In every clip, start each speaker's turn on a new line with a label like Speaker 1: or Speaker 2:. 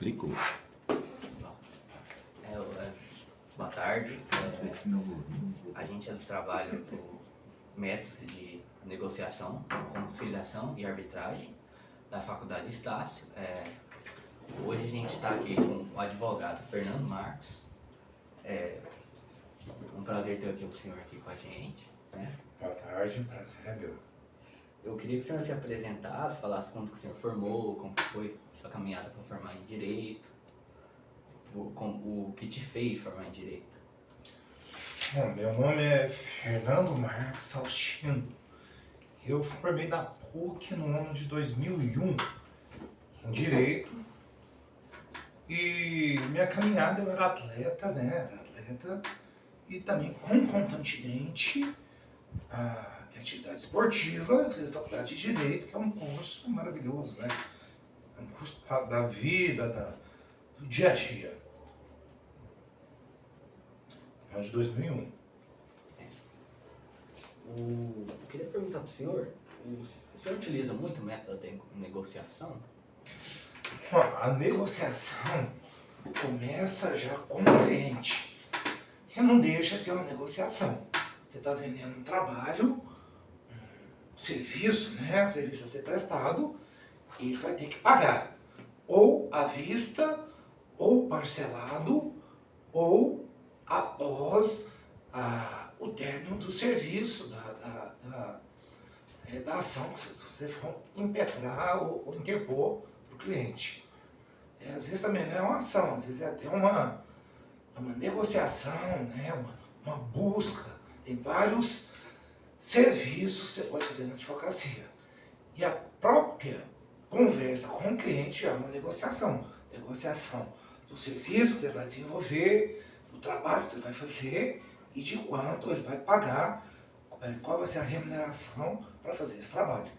Speaker 1: Clicou.
Speaker 2: Boa tarde. A gente é do trabalho do Método de Negociação, Conciliação e Arbitragem da Faculdade Estácio. Hoje a gente está aqui com o advogado Fernando Marcos. Um prazer ter aqui o senhor aqui com a gente, né?
Speaker 3: Boa tarde, prazer é meu.
Speaker 2: Eu queria que o senhor se apresentasse, falasse quando que o senhor formou, como que foi sua caminhada para formar em Direito, o que te fez formar em Direito.
Speaker 3: Bom, meu nome é Fernando Marcos Faustino. Eu formei da PUC no ano de 2001 em Direito. E minha caminhada, eu era atleta, né? E também concomitantemente a minha atividade esportiva, eu fiz a faculdade de Direito, que é um curso maravilhoso, né? É um curso da vida, do dia a dia. Ano de 2001.
Speaker 2: Eu queria perguntar para o senhor utiliza muito o método de negociação?
Speaker 3: A negociação começa já com o cliente, que não deixa de ser uma negociação. Você está vendendo um trabalho, um serviço, né? Um serviço a ser prestado, e ele vai ter que pagar. Ou à vista, ou parcelado, ou após o término do serviço, da ação que você for impetrar ou interpor para o cliente. Às vezes também não é uma ação, às vezes é até uma negociação, né? uma busca. Tem vários serviços que você pode fazer na advocacia. E a própria conversa com o cliente é uma negociação. Negociação do serviço que você vai desenvolver, do trabalho que você vai fazer e de quanto ele vai pagar, qual vai ser a remuneração para fazer esse trabalho.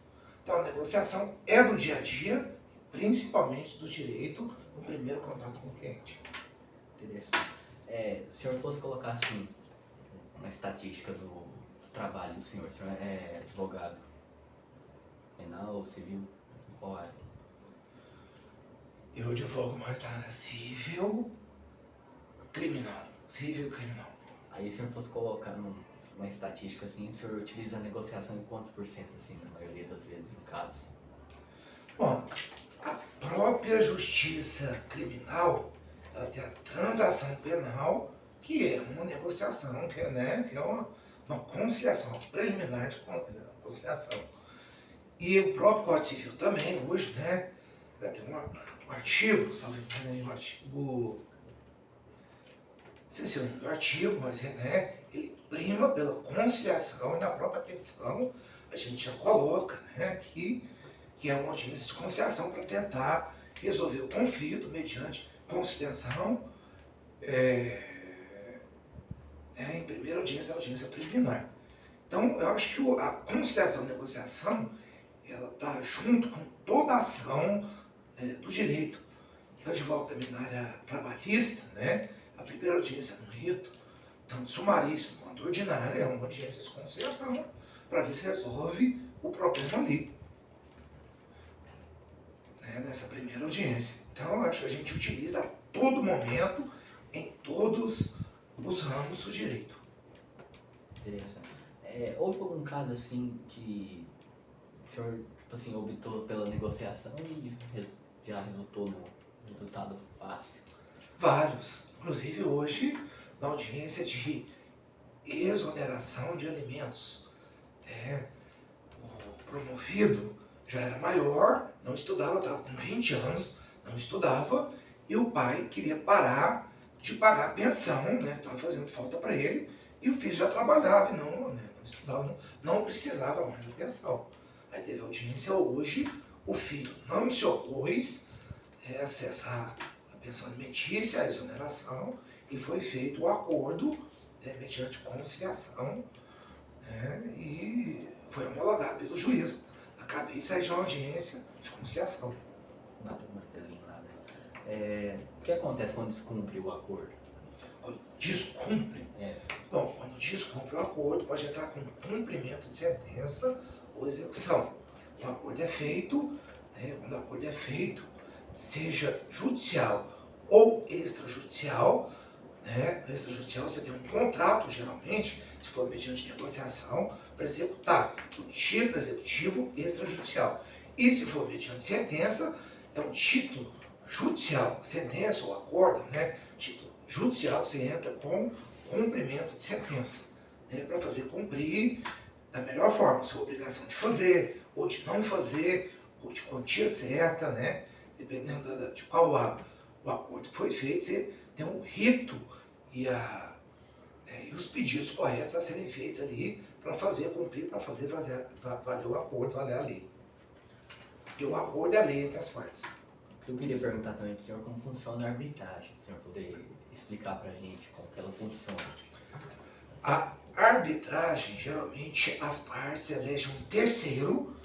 Speaker 3: Então a negociação é do dia a dia, principalmente do direito, no primeiro contato com o cliente.
Speaker 2: Interessante. Se o senhor fosse colocar assim, uma estatística do trabalho do senhor, o senhor é advogado penal, civil, qual área?
Speaker 3: Eu advogo mais na área civil, criminal. Civil e criminal.
Speaker 2: Aí se o senhor fosse colocar uma estatística assim, o senhor utiliza a negociação em quantos por cento, assim, na maioria das vezes, no caso?
Speaker 3: Bom, a própria justiça criminal, ela tem a transação penal, que é uma negociação, que é uma conciliação, preliminar de conciliação. E o próprio Código Civil também, hoje, né, vai ter um artigo, salve o artigo, não sei se é o artigo, mas ele prima pela conciliação, e na própria petição a gente já coloca, né, que é uma audiência de conciliação para tentar resolver o conflito mediante conciliação, em primeira audiência, a audiência preliminar. Então, eu acho que a conciliação e a negociação, ela está junto com toda a ação do direito. Eu advogo também na área trabalhista, né? A primeira audiência no rito, tanto sumaríssimo quanto ordinária, é uma audiência de conciliação para ver se resolve o problema ali, né? Nessa primeira audiência. Então, eu acho que a gente utiliza a todo momento, em todos os ramos do direito.
Speaker 2: Interessante. Houve algum caso assim que o senhor, tipo assim, optou pela negociação e já resultou no resultado fácil?
Speaker 3: Vários. Inclusive hoje, na audiência de exoneração de alimentos. O promovido já era maior, não estudava, estava com 20 anos, não estudava, e o pai queria parar de pagar a pensão, né? Estava fazendo falta para ele, e o filho já trabalhava e não estudava, não precisava mais da pensão. Aí teve audiência hoje, o filho não se opôs a acessar a pensão alimentícia, a exoneração, e foi feito o acordo mediante conciliação, e foi homologado pelo juiz. Acabei de sair de uma audiência de conciliação.
Speaker 2: Bata o martelinho lá, né? O que acontece quando descumpre o acordo?
Speaker 3: Quando descumpre? Bom, quando descumpre o acordo, pode entrar com cumprimento de sentença ou execução. O acordo é feito, quando o acordo é feito, seja judicial ou extrajudicial, né? Extrajudicial você tem um contrato, geralmente, se for mediante negociação, para executar o título executivo extrajudicial. E se for mediante sentença, é um título judicial, sentença ou acordo, né? Título judicial, você entra com cumprimento de sentença, né? Para fazer cumprir da melhor forma, sua obrigação de fazer, ou de não fazer, ou de quantia certa, né? Dependendo de qual o acordo que foi feito, você tem um rito e os pedidos corretos a serem feitos ali para fazer cumprir, para fazer valer o acordo, valer a lei. Porque o acordo é a lei entre as partes.
Speaker 2: O que eu queria perguntar também para o senhor, como funciona a arbitragem, se o senhor poder explicar para a gente como que ela funciona.
Speaker 3: A arbitragem, geralmente, as partes elegem um terceiro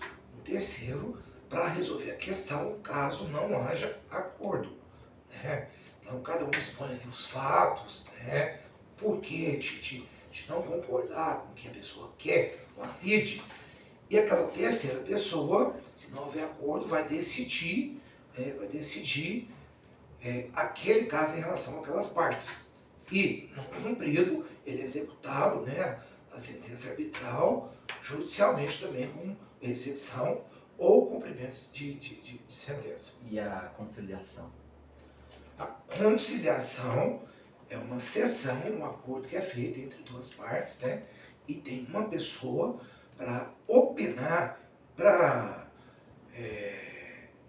Speaker 3: para resolver a questão caso não haja acordo, né? Então, cada um expõe ali os fatos, né? Por que de não concordar com o que a pessoa quer, com a lide, e aquela terceira pessoa, se não houver acordo, vai decidir aquele caso em relação àquelas partes. E, não cumprido, ele é executado, né, a sentença arbitral, judicialmente também com execução ou cumprimento de sentença.
Speaker 2: E a conciliação?
Speaker 3: A conciliação é uma cessão, um acordo que é feito entre duas partes, né, e tem uma pessoa para opinar, para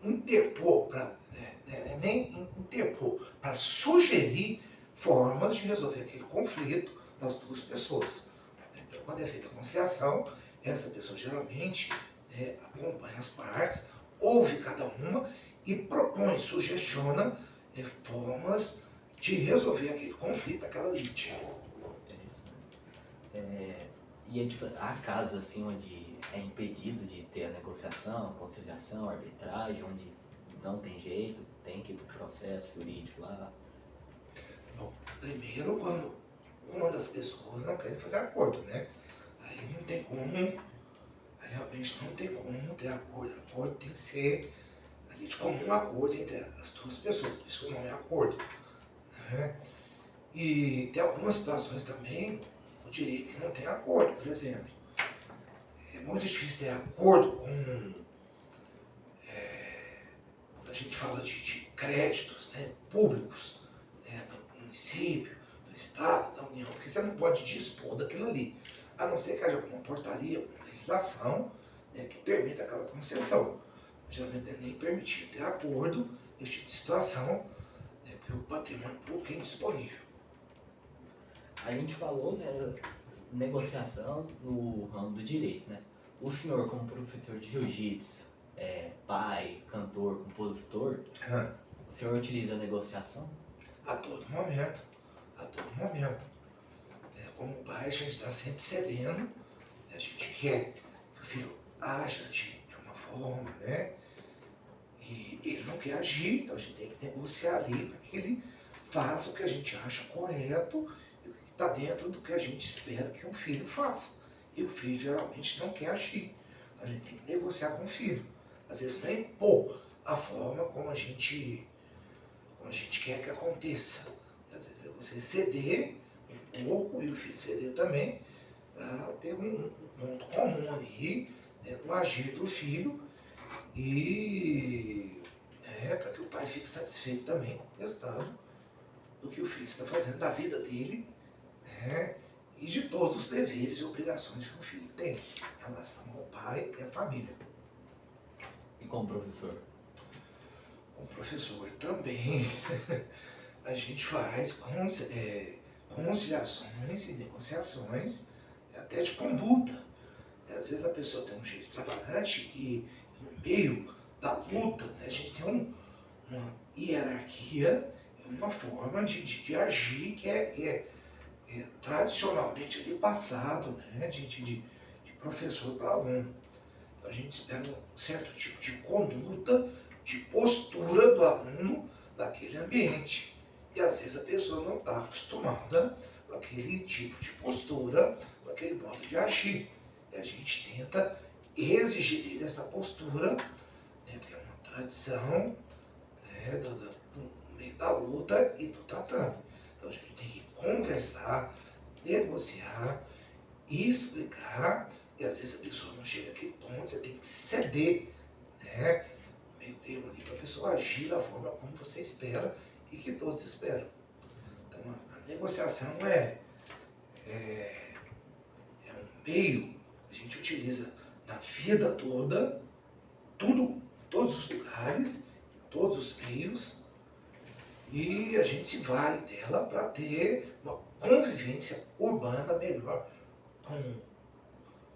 Speaker 3: interpor, para sugerir formas de resolver aquele conflito das duas pessoas. Então, quando é feita a conciliação, essa pessoa geralmente acompanha as partes, ouve cada uma e propõe, sugestiona formas de resolver aquele conflito, aquela lide.
Speaker 2: E tipo, há casos assim onde é impedido de ter a negociação, conciliação, arbitragem, onde não tem jeito, tem que ir para o processo jurídico lá?
Speaker 3: Bom, primeiro, quando uma das pessoas não quer fazer acordo, né? Aí não tem como, aí realmente não tem como ter acordo. Acordo tem que ser ali de comum acordo entre as duas pessoas, por isso que não é acordo, né? E tem algumas situações também, o direito que não tem acordo, por exemplo. É muito difícil ter acordo com, quando a gente fala de créditos, né, públicos, né, do município, do estado, da União, porque você não pode dispor daquilo ali, a não ser que haja alguma portaria, alguma legislação, né, que permita aquela concessão. Geralmente é nem permitido ter acordo nesse tipo de situação, né, porque o patrimônio público é indisponível.
Speaker 2: A gente falou, né, negociação no ramo do direito, né? O senhor, como professor de jiu-jitsu, pai, cantor, compositor, o senhor utiliza a negociação?
Speaker 3: A todo momento, a todo momento. Como pai, a gente está sempre cedendo, né? A gente quer que o filho haja de uma forma, né? E ele não quer agir, então a gente tem que negociar ali para que ele faça o que a gente acha correto e o que está dentro do que a gente espera que um filho faça. E o filho geralmente não quer agir. Então a gente tem que negociar com o filho. Às vezes não é impor a forma como a gente quer que aconteça. Às vezes é você ceder um pouco e o filho ceder também, para ter um ponto comum ali, né, no agir do filho e para que o pai fique satisfeito também com o resultado do que o filho está fazendo, da vida dele, né, e de todos os deveres e obrigações que o filho tem em relação ao pai e à família.
Speaker 2: E como professor?
Speaker 3: O professor também, a gente faz conciliações e negociações, até de conduta. Às vezes a pessoa tem um jeito extravagante e no meio da luta, né, a gente tem uma hierarquia, uma forma de agir que é tradicionalmente ali passado, né, de professor para aluno. Então a gente espera um certo tipo de conduta, de postura do aluno naquele ambiente. E às vezes a pessoa não está acostumada com aquele tipo de postura, com aquele modo de agir. E a gente tenta exigir dele essa postura, né, porque é uma tradição, né, no meio da luta e do tatame. Então a gente tem que conversar, negociar, explicar, e às vezes a pessoa não chega àquele ponto, você tem que ceder, né, no meio termo ali, para a pessoa agir da forma como você espera e que todos esperam. Então a negociação é um meio que a gente utiliza na vida toda, tudo, em todos os lugares, em todos os meios, e a gente se vale dela para ter uma convivência urbana melhor com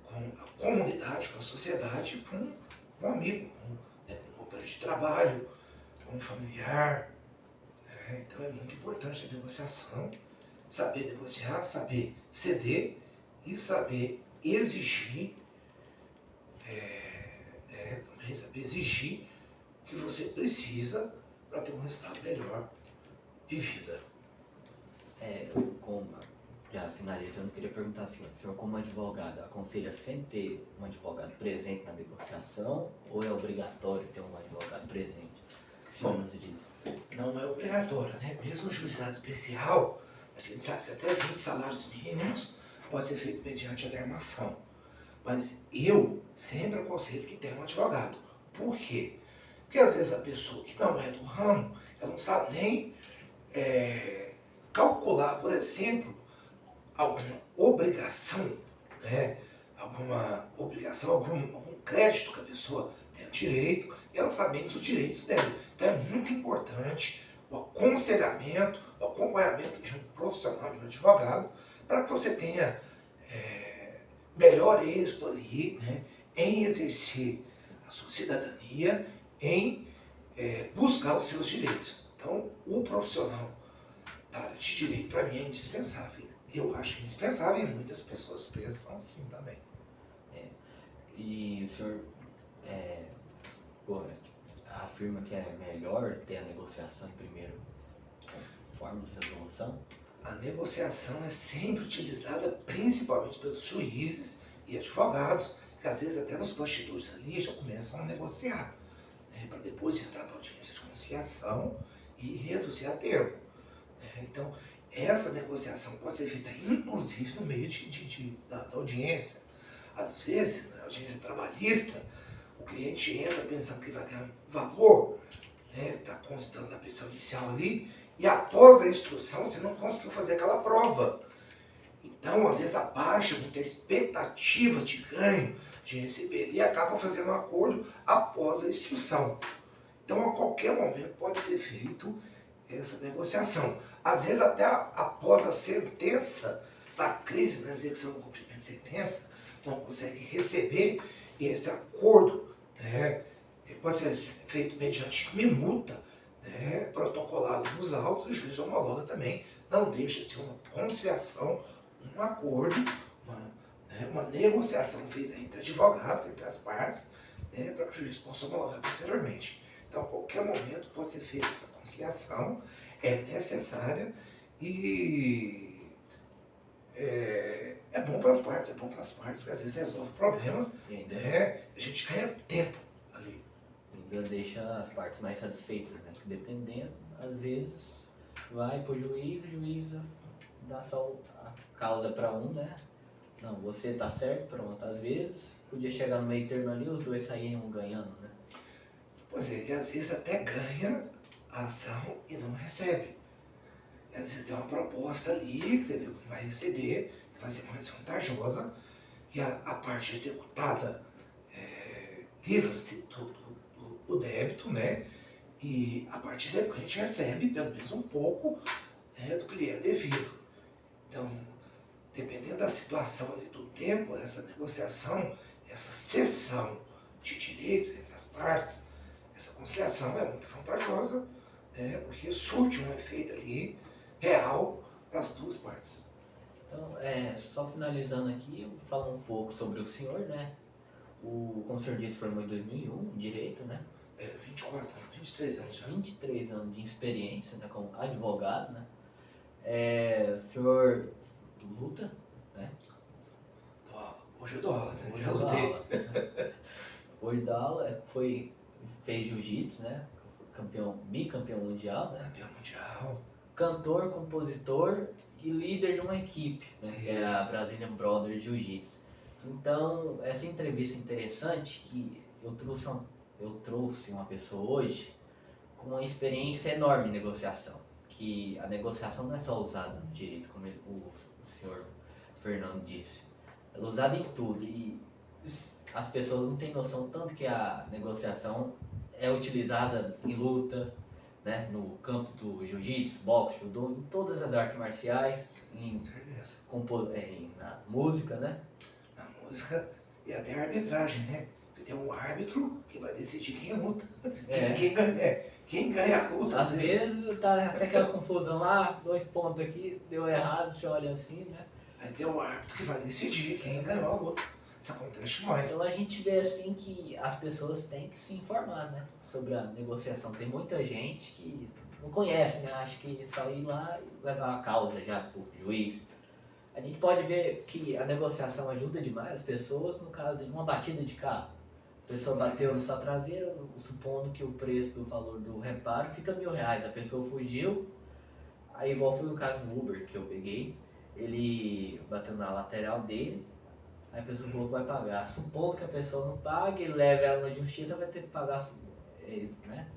Speaker 3: a comunidade, com a sociedade, com um amigo, com um companheiro de trabalho, com um familiar. Né? Então é muito importante a negociação, saber negociar, saber ceder e saber exigir, também saber exigir o que você precisa para ter um resultado melhor de vida.
Speaker 2: Como, já finalizando, eu queria perguntar assim, o senhor como advogado, aconselha sempre ter um advogado presente na negociação ou é obrigatório ter um advogado presente? O senhor nos diz.
Speaker 3: Não é obrigatório, né? Mesmo no juizado especial, a gente sabe que até 20 salários mínimos pode ser feito mediante adermação. Mas eu sempre aconselho que tenha um advogado. Por quê? Porque às vezes a pessoa que não é do ramo, ela não sabe nem calcular, por exemplo, alguma obrigação, né? Algum crédito que a pessoa tem direito, e ela sabe dos direitos dela. Então é muito importante o aconselhamento, o acompanhamento de um profissional, de um advogado, para que você tenha melhor êxito ali, né, em exercer a sua cidadania, em buscar os seus direitos. Então, o profissional da área de direito, para mim, é indispensável. Eu acho que é indispensável e muitas pessoas pensam assim também.
Speaker 2: E o senhor afirma que é melhor ter a negociação em primeiro forma de resolução?
Speaker 3: A negociação é sempre utilizada principalmente pelos juízes e advogados, que às vezes até nos bastidores ali já começam a negociar, né, para depois entrar para a audiência de conciliação e reduzir a termo. Então, essa negociação pode ser feita inclusive no meio da audiência. Às vezes, na audiência trabalhista, o cliente entra pensando que vai ganhar um valor, está constando na petição inicial ali, e após a instrução você não conseguiu fazer aquela prova. Então, às vezes, abaixa muita expectativa de ganho, de receber, e acaba fazendo um acordo após a instrução. Então, a qualquer momento pode ser feito essa negociação. Às vezes, até após a sentença, da crise na execução do cumprimento de sentença, não consegue receber esse acordo, né? Ele pode ser feito mediante minuta, né, protocolado nos autos, o juiz homologa também, não deixa de ser uma conciliação, um acordo, uma negociação feita entre advogados, entre as partes, né, para que o juiz possa homologar posteriormente. Então, a qualquer momento pode ser feita essa conciliação, é necessária e é bom para as partes, porque às vezes resolve o problema, né, a gente ganha tempo ali.
Speaker 2: Ainda deixa as partes mais satisfeitas, né? Dependendo, às vezes vai pro juiz, o juiz dá só a causa para um, né? Não, você tá certo, pronto. Às vezes podia chegar no meio termo ali, os dois saíam ganhando, né?
Speaker 3: Pois é, e às vezes até ganha a ação e não recebe. E às vezes tem uma proposta ali que você viu que vai receber, que vai ser mais vantajosa, que a parte executada livra-se do débito, né? E a parte exequente recebe pelo menos um pouco, né, do que lhe é devido. Então, dependendo da situação e do tempo, essa negociação, essa cessão de direitos entre as partes, essa conciliação é muito vantajosa, né, porque surte um efeito ali real para as duas partes.
Speaker 2: Então, só finalizando aqui, eu vou falar um pouco sobre o senhor, né? Como o senhor disse, formou em 2001, direito, né?
Speaker 3: 23 anos já.
Speaker 2: 23 anos de experiência, né, como advogado, né? O senhor luta, né?
Speaker 3: Hoje eu dou aula, né?
Speaker 2: Hoje
Speaker 3: Já
Speaker 2: dá
Speaker 3: lutei.
Speaker 2: aula. Hoje dá aula, fez jiu-jitsu, né? bicampeão mundial, né?
Speaker 3: Campeão mundial.
Speaker 2: Cantor, compositor e líder de uma equipe, né? Que é a Brazilian Brothers Jiu-Jitsu. Então, essa entrevista interessante que eu trouxe uma pessoa hoje com uma experiência enorme em negociação. Que a negociação não é só usada no direito, como o senhor Fernando disse. Ela é usada em tudo e as pessoas não têm noção tanto que a negociação é utilizada em luta, né, no campo do jiu-jitsu, boxe, judô, em todas as artes marciais,
Speaker 3: Com certeza.
Speaker 2: na música, né?
Speaker 3: Na música e até a arbitragem, né? Porque tem um árbitro que vai decidir quem luta. Quem ganha a luta.
Speaker 2: Às vezes tá até aquela confusão lá, 2 pontos aqui, deu errado, você olha assim, né?
Speaker 3: Aí tem o árbitro que vai decidir quem ganhou a luta. Isso acontece mais.
Speaker 2: Então a gente vê assim que as pessoas têm que se informar, né? Sobre a negociação. Tem muita gente que não conhece, né? Acha que só ir lá e levar a causa já pro juiz. A gente pode ver que a negociação ajuda demais as pessoas no caso de uma batida de carro. A pessoa bateu na sua traseira, supondo que o preço do valor do reparo fica R$1.000. A pessoa fugiu, aí igual foi o caso do Uber que eu peguei, ele bateu na lateral dele, aí a pessoa falou que vai pagar. Supondo que a pessoa não pague, ele leva ela na justiça, vai ter que pagar, né?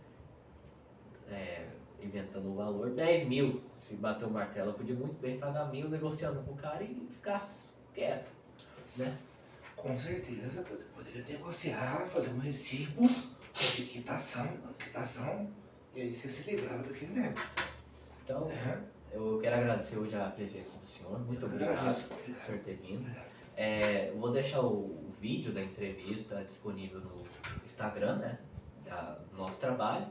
Speaker 2: Inventando o valor, 10 mil. Se bater o martelo, eu podia muito bem pagar 1.000 negociando com o cara e ficar quieto, né?
Speaker 3: Com certeza, poderia negociar, fazer um recibo de quitação, e aí você se livrava daquele nego.
Speaker 2: Então, eu quero agradecer hoje a presença do senhor, muito obrigado por senhor ter vindo. Eu vou deixar o vídeo da entrevista disponível no Instagram, né, do nosso trabalho.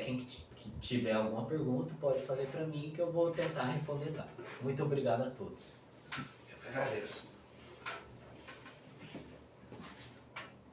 Speaker 2: Quem que tiver alguma pergunta pode fazer para mim que eu vou tentar responder lá. Muito obrigado a todos.
Speaker 3: Eu que agradeço.